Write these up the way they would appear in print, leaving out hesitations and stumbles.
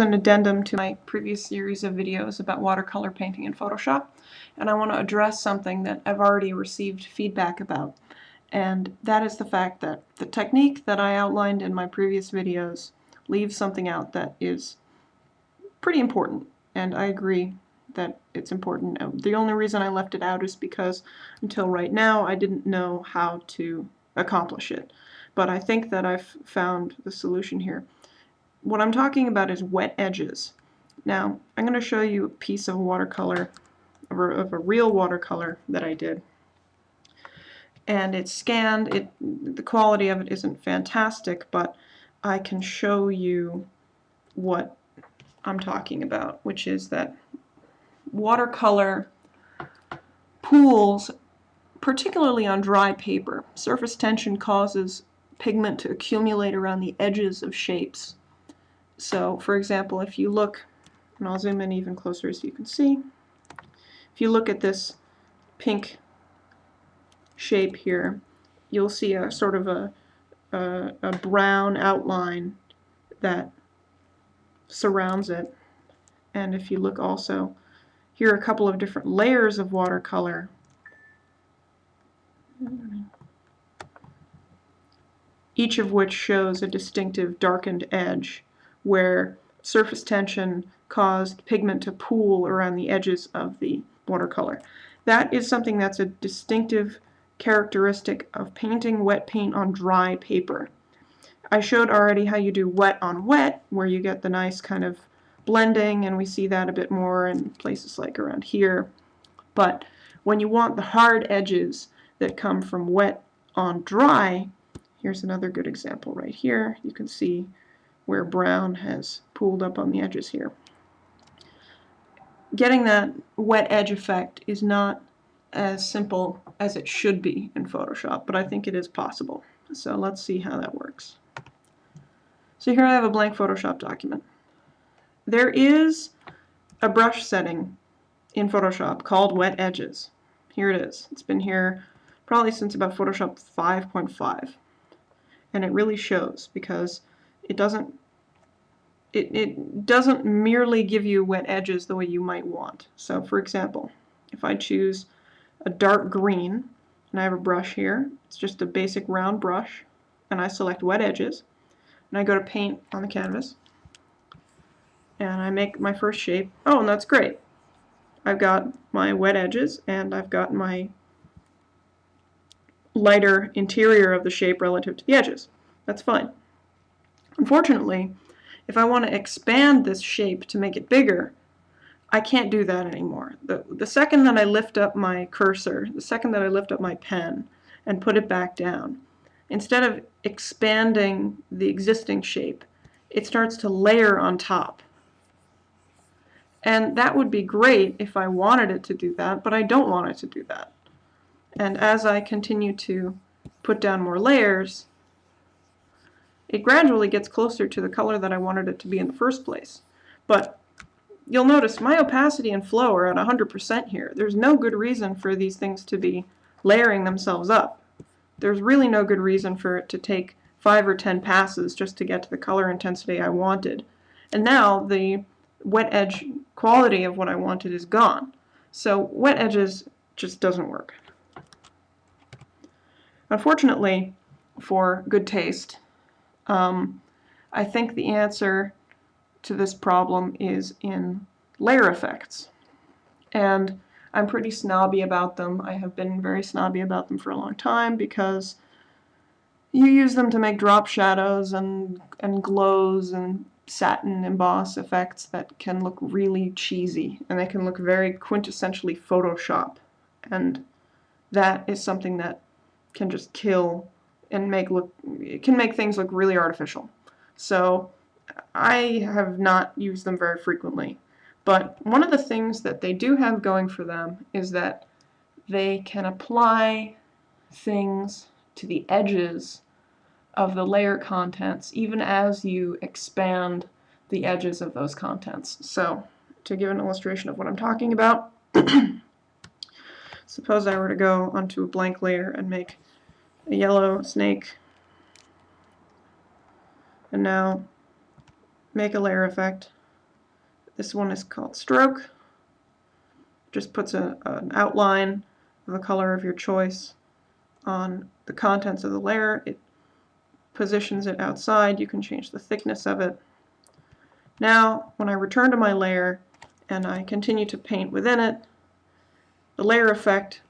An addendum to my previous series of videos about watercolor painting in Photoshop, and I want to address something that I've already received feedback about, and that is the fact that the technique that I outlined in my previous videos leaves something out that is pretty important, and I agree that it's important. The only reason I left it out is because until right now I didn't know how to accomplish it, but I think that I've found the solution here. What I'm talking about is wet edges. Now, I'm going to show you a piece of watercolor, of a real watercolor that I did. And it's scanned. The quality of it isn't fantastic, but I can show you what I'm talking about, which is that watercolor pools, particularly on dry paper, surface tension causes pigment to accumulate around the edges of shapes. So, for example, if you look, and I'll zoom in even closer so you can see, if you look at this pink shape here, you'll see a sort of a brown outline that surrounds it. And if you look also, here are a couple of different layers of watercolor. Each of which shows a distinctive darkened edge where surface tension caused pigment to pool around the edges of the watercolor. That is something that's a distinctive characteristic of painting wet paint on dry paper. I showed already how you do wet on wet, where you get the nice kind of blending, and we see that a bit more in places like around here. But when you want the hard edges that come from wet on dry, here's another good example right here. You can see where brown has pooled up on the edges here. Getting that wet edge effect is not as simple as it should be in Photoshop, but I think it is possible. So let's see how that works. So here I have a blank Photoshop document. There is a brush setting in Photoshop called Wet Edges. Here it is. It's been here probably since about Photoshop 5.5. And it really shows because it doesn't merely give you wet edges the way you might want. So for example, if I choose a dark green and I have a brush here, it's just a basic round brush, and I select wet edges and I go to paint on the canvas and I make my first shape. Oh, and that's great. I've got my wet edges and I've got my lighter interior of the shape relative to the edges. That's fine. Unfortunately, if I want to expand this shape to make it bigger, I can't do that anymore. The second that I lift up my cursor, the second that I lift up my pen and put it back down, instead of expanding the existing shape, it starts to layer on top. And that would be great if I wanted it to do that, but I don't want it to do that. And as I continue to put down more layers, it gradually gets closer to the color that I wanted it to be in the first place. But you'll notice my opacity and flow are at 100% here. There's no good reason for these things to be layering themselves up. There's really no good reason for it to take 5 or 10 passes just to get to the color intensity I wanted. And now the wet edge quality of what I wanted is gone. So wet edges just doesn't work. Unfortunately, for good taste, I think the answer to this problem is in layer effects. And I'm pretty snobby about them. I have been very snobby about them for a long time because you use them to make drop shadows and glows and satin emboss effects that can look really cheesy, and they can look very quintessentially Photoshop. And that is something that can just kill and it can make things look really artificial. So I have not used them very frequently. But one of the things that they do have going for them is that they can apply things to the edges of the layer contents even as you expand the edges of those contents. So to give an illustration of what I'm talking about, suppose I were to go onto a blank layer and make a yellow snake, and now make a layer effect, This one is called stroke. Just puts an outline of the color of your choice on the contents of the layer. It positions it outside. You can change the thickness of it. Now, when I return to my layer and I continue to paint within it, the layer effect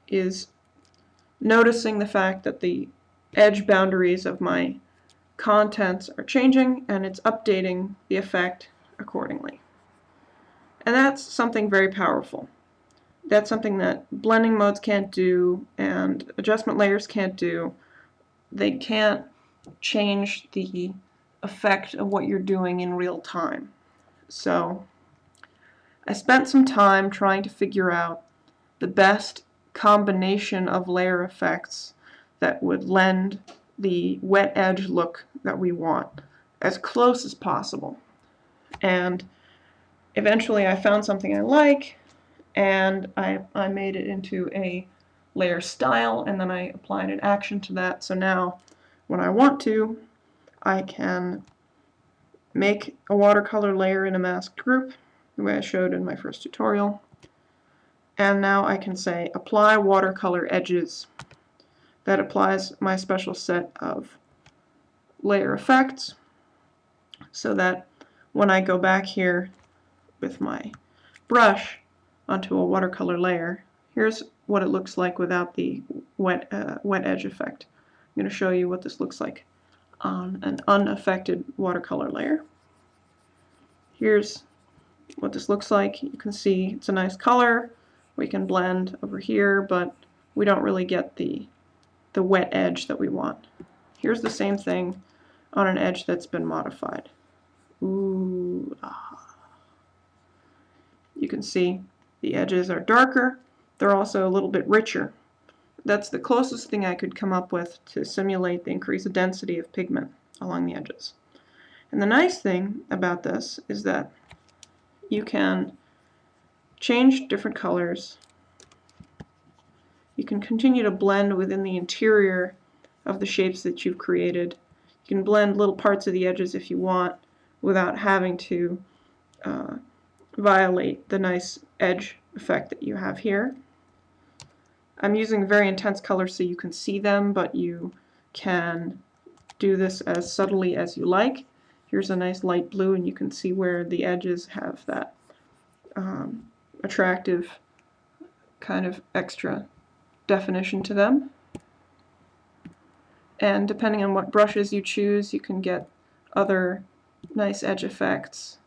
is noticing the fact that the edge boundaries of my contents are changing, and it's updating the effect accordingly. And that's something very powerful. That's something that blending modes can't do and adjustment layers can't do. They can't change the effect of what you're doing in real time. So I spent some time trying to figure out the best combination of layer effects that would lend the wet edge look that we want as close as possible. And eventually I found something I like, and I made it into a layer style, and then I applied an action to that. So now when I want to, I can make a watercolor layer in a masked group, the way I showed in my first tutorial. And now I can say apply watercolor edges. That applies my special set of layer effects, so that when I go back here with my brush onto a watercolor layer, here's what it looks like without the wet edge effect. I'm going to show you what this looks like on an unaffected watercolor layer. Here's what this looks like. You can see it's a nice color. We can blend over here, but we don't really get the wet edge that we want. Here's the same thing on an edge that's been modified. Ooh, ah. You can see the edges are darker. They're also a little bit richer. That's the closest thing I could come up with to simulate the increased density of pigment along the edges. And the nice thing about this is that you can change different colors. You can continue to blend within the interior of the shapes that you've created. You can blend little parts of the edges if you want without having to violate the nice edge effect that you have here. I'm using very intense colors so you can see them, but you can do this as subtly as you like. Here's a nice light blue, and you can see where the edges have that attractive kind of extra definition to them. And depending on what brushes you choose, you can get other nice edge effects.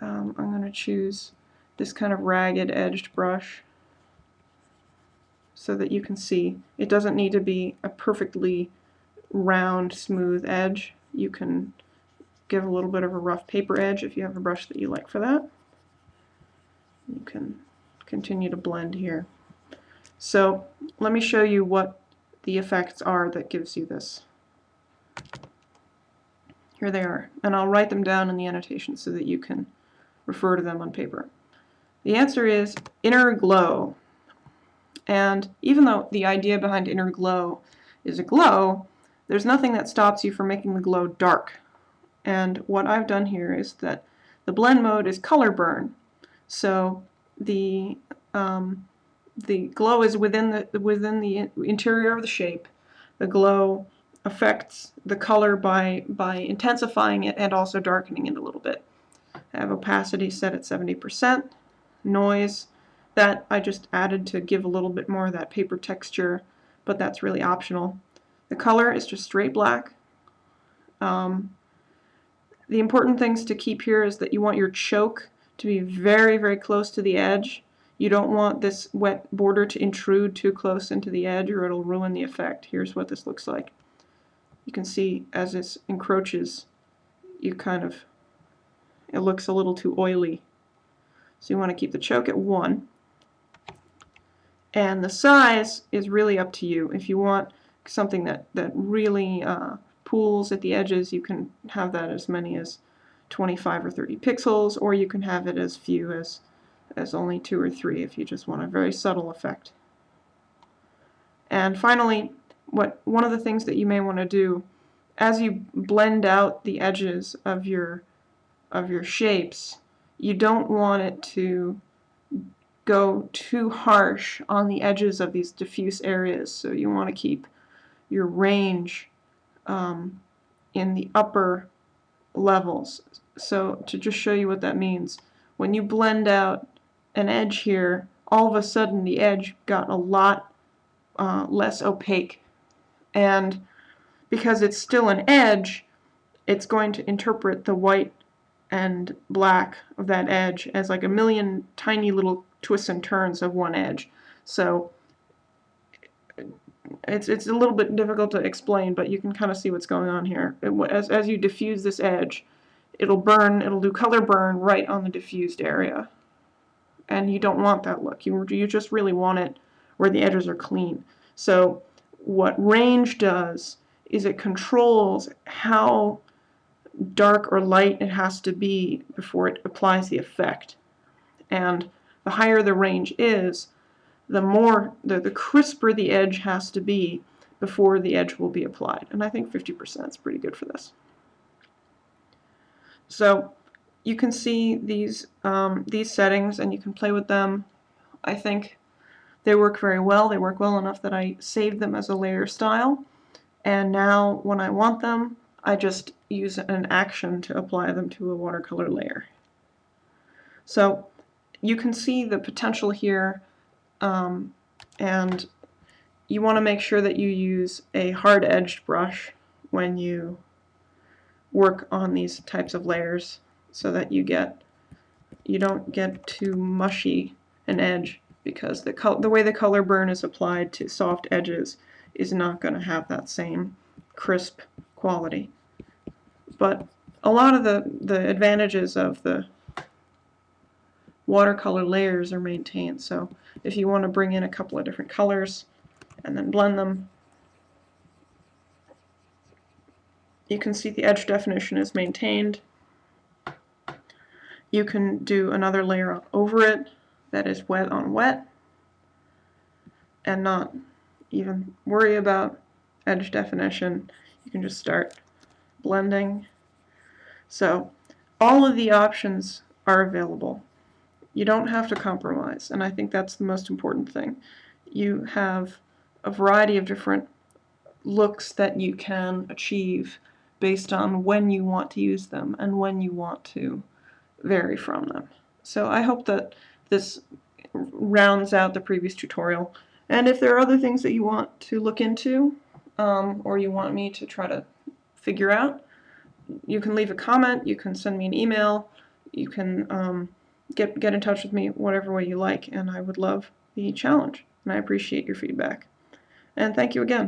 I'm going to choose this kind of ragged edged brush so that you can see it doesn't need to be a perfectly round, smooth edge. You can give a little bit of a rough paper edge if you have a brush that you like for that. You can continue to blend here. So let me show you what the effects are that gives you this. Here they are, and I'll write them down in the annotation so that you can refer to them on paper. The answer is inner glow. And even though the idea behind inner glow is a glow, there's nothing that stops you from making the glow dark. And what I've done here is that the blend mode is color burn. So the glow is within the interior of the shape. The glow affects the color by intensifying it and also darkening it a little bit. I have opacity set at 70%. Noise, that I just added to give a little bit more of that paper texture, but that's really optional. The color is just straight black. The important things to keep here is that you want your choke to be very, very close to the edge. You don't want this wet border to intrude too close into the edge or it'll ruin the effect. Here's what this looks like. You can see as this encroaches, it looks a little too oily. So you want to keep the choke at 1. And the size is really up to you. If you want something that really pools at the edges, you can have that as many as 25 or 30 pixels, or you can have it as few as only 2 or 3 if you just want a very subtle effect. And finally, one of the things that you may want to do as you blend out the edges of your of your shapes, you don't want it to go too harsh on the edges of these diffuse areas. So you want to keep your range in the upper levels. So to just show you what that means, when you blend out an edge here, all of a sudden the edge got a lot less opaque. And because it's still an edge, it's going to interpret the white and black of that edge as like a million tiny little twists and turns of one edge. So it's a little bit difficult to explain, but you can kind of see what's going on here. As you diffuse this edge, it'll do color burn right on the diffused area. And you don't want that look. You just really want it where the edges are clean. So what range does is it controls how dark or light it has to be before it applies the effect. And the higher the range is, the crisper the edge has to be before the edge will be applied. And I think 50% is pretty good for this. So you can see these settings and you can play with them. I think they work very well. They work well enough that I saved them as a layer style. And now when I want them, I just use an action to apply them to a watercolor layer. So you can see the potential here, and you want to make sure that you use a hard-edged brush when you work on these types of layers so that you don't get too mushy an edge, because the way the color burn is applied to soft edges is not going to have that same crisp quality. But a lot of the advantages of the watercolor layers are maintained. So if you want to bring in a couple of different colors and then blend them, you can see the edge definition is maintained. You can do another layer over it that is wet on wet and not even worry about edge definition. You can just start blending. So all of the options are available. You don't have to compromise, and I think that's the most important thing. You have a variety of different looks that you can achieve based on when you want to use them and when you want to vary from them. So I hope that this rounds out the previous tutorial. And if there are other things that you want to look into, or you want me to try to figure out, you can leave a comment, you can send me an email, you can get in touch with me whatever way you like, and I would love the challenge, and I appreciate your feedback. And thank you again.